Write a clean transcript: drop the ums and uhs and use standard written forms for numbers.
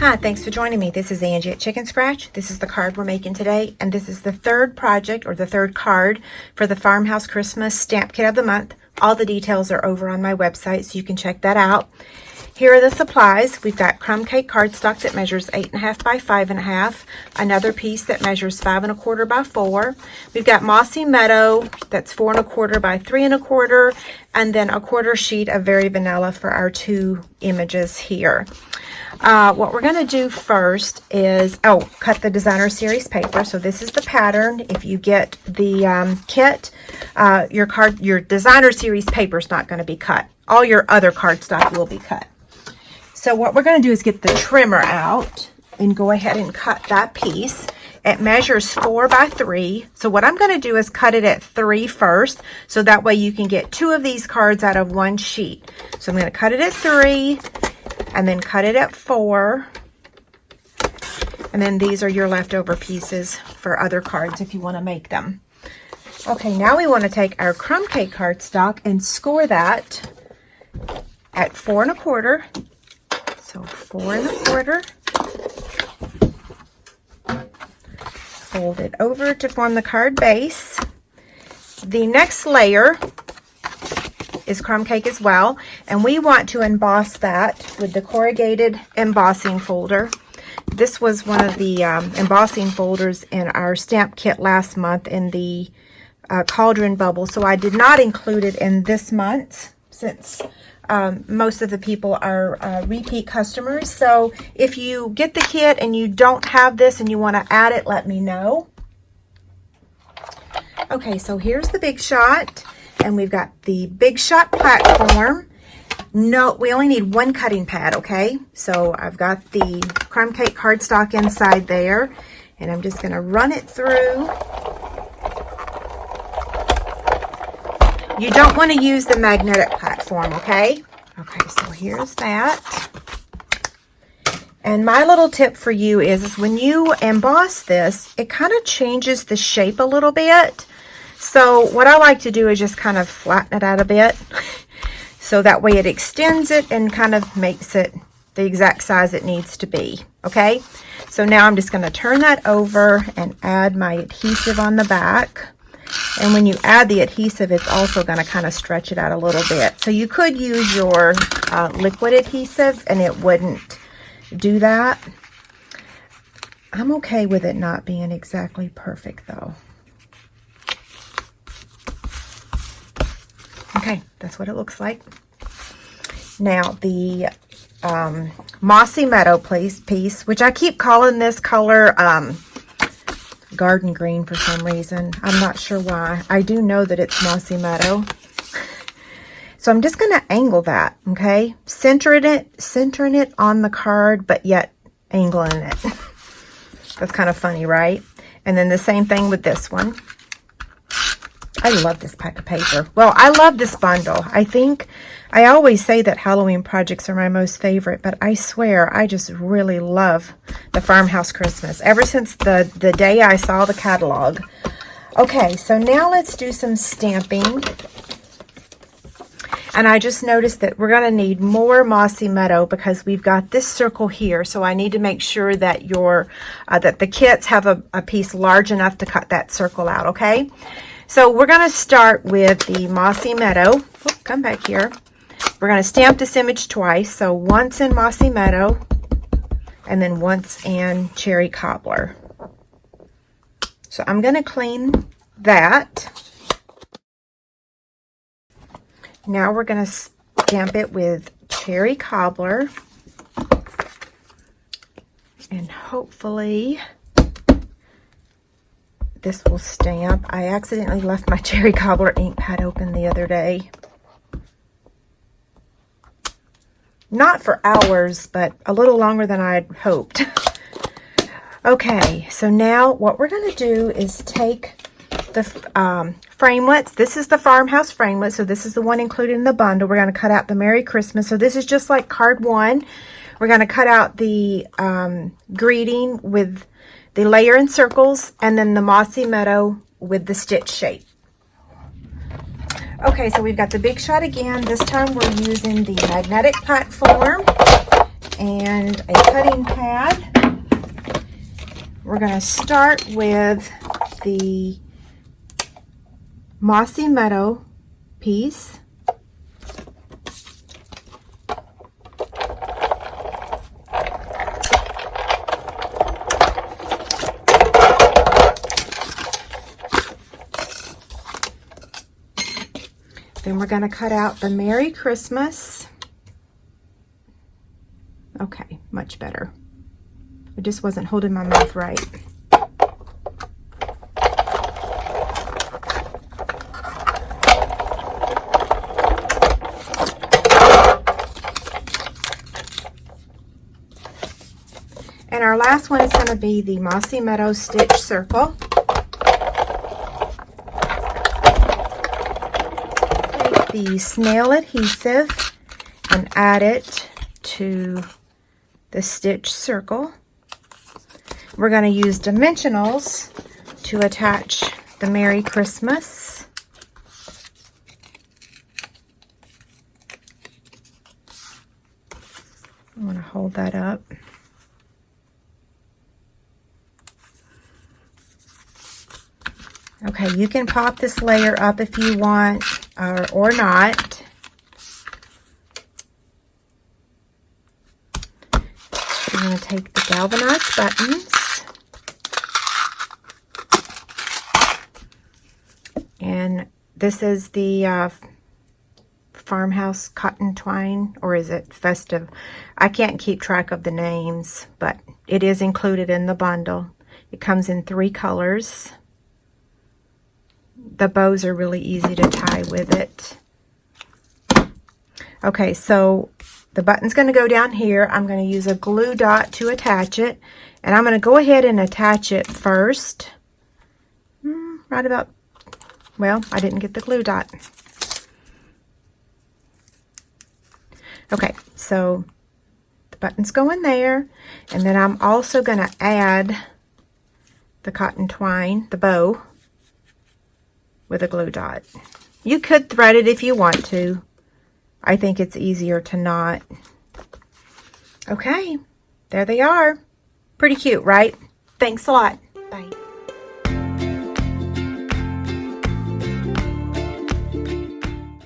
Hi, thanks for joining me. This is Angie at Chicken Scratch. This is the card we're making today, and this is the third project or the third card for the Farmhouse Christmas Stamp Kit of the Month. All the details are over on my website, so you can check that out. Here are the supplies. We've got crumb cake cardstock that measures 8.5 by 5.5, another piece that measures 5.25 by 4. We've got Mossy Meadow that's 4.25 by 3.25, and then a quarter sheet of Very Vanilla for our two images here. What we're going to do first is, cut the designer series paper. So this is the pattern. If you get the kit, your designer series paper is not going to be cut. All your other cardstock will be cut. So what we're going to do is get the trimmer out and go ahead and cut that piece. It measures 4 by 3. So what I'm going to do is cut it at 3 first, so that way you can get 2 of these cards out of one sheet. So I'm going to cut it at 3. And then cut it at 4. And then these are your leftover pieces for other cards if you want to make them. Okay, now we want to take our crumb cake cardstock and score that at 4.25. So 4.25. Fold it over to form the card base. The next layer is crumb cake as well, and we want to emboss that with the corrugated embossing folder. This was one of the embossing folders in our stamp kit last month in the cauldron bubble, so I did not include it in this month since most of the people are repeat customers. So if you get the kit and you don't have this and you want to add it, let me know. Okay, so here's the Big Shot. And we've got the Big Shot platform. No, we only need one cutting pad, okay? So I've got the crumb cake cardstock inside there, and I'm just going to run it through. You don't want to use the magnetic platform, okay? Okay, so here's that. And my little tip for you is when you emboss this, it kind of changes the shape a little bit. So what I like to do is just kind of flatten it out a bit. So that way it extends it and kind of makes it the exact size it needs to be. Okay? So now I'm just going to turn that over and add my adhesive on the back. And when you add the adhesive, it's also going to kind of stretch it out a little bit. So you could use your liquid adhesive and it wouldn't do that. I'm okay with it not being exactly perfect though. Okay, that's what it looks like. Now the Mossy Meadow piece, which I keep calling this color garden green for some reason. I'm not sure why. I do know that it's Mossy Meadow. So I'm just going to angle that, okay? Centering it on the card, but yet angling it. That's kind of funny, right? And then the same thing with this one. I love this pack of paper. Well, I love this bundle. I always say that Halloween projects are my most favorite, but I swear I just really love the Farmhouse Christmas ever since the day I saw the catalog. Okay, so now let's do some stamping. And I just noticed that we're going to need more Mossy Meadow because we've got this circle here. So I need to make sure that that the kits have a piece large enough to cut that circle out, okay? So we're going to start with the Mossy Meadow. Come back here. We're going to stamp this image twice. So once in Mossy Meadow and then once in Cherry Cobbler. So I'm going to clean that. Now we're going to stamp it with Cherry Cobbler. And hopefully this will stamp. I accidentally left my Cherry Cobbler ink pad open the other day. Not for hours, but a little longer than I'd hoped. Okay, so now what we're going to do is take the framelets. This is the Farmhouse framelit, so this is the one included in the bundle. We're going to cut out the Merry Christmas. So this is just like card 1. We're going to cut out the greeting with the layer in circles, and then the Mossy Meadow with the stitch shape. Okay, so we've got the Big Shot again. This time we're using the magnetic platform, and a cutting pad. We're going to start with the Mossy Meadow piece. Then we're going to cut out the Merry Christmas. Okay, much better. I just wasn't holding my mouth right. And our last one is going to be the Mossy Meadow Stitch Circle. Take the snail adhesive and add it to the stitch circle. We're going to use dimensionals to attach the Merry Christmas. I want to hold that up. Okay, you can pop this layer up if you want or not. We're going to take the galvanized buttons and this is the Farmhouse Cotton Twine, or is it Festive? I can't keep track of the names, but it is included in the bundle. It comes in 3 colors. The bows are really easy to tie with it. Okay, so the button's going to go down here. I'm going to use a glue dot to attach it, and I'm going to go ahead and attach it first. Right about, well, I didn't get the glue dot. Okay, so the button's going there, and then I'm also going to add the cotton twine, the bow, with a glue dot. You could thread it if you want to. I think it's easier to not. Okay, there they are. Pretty cute, right? Thanks a lot. Bye.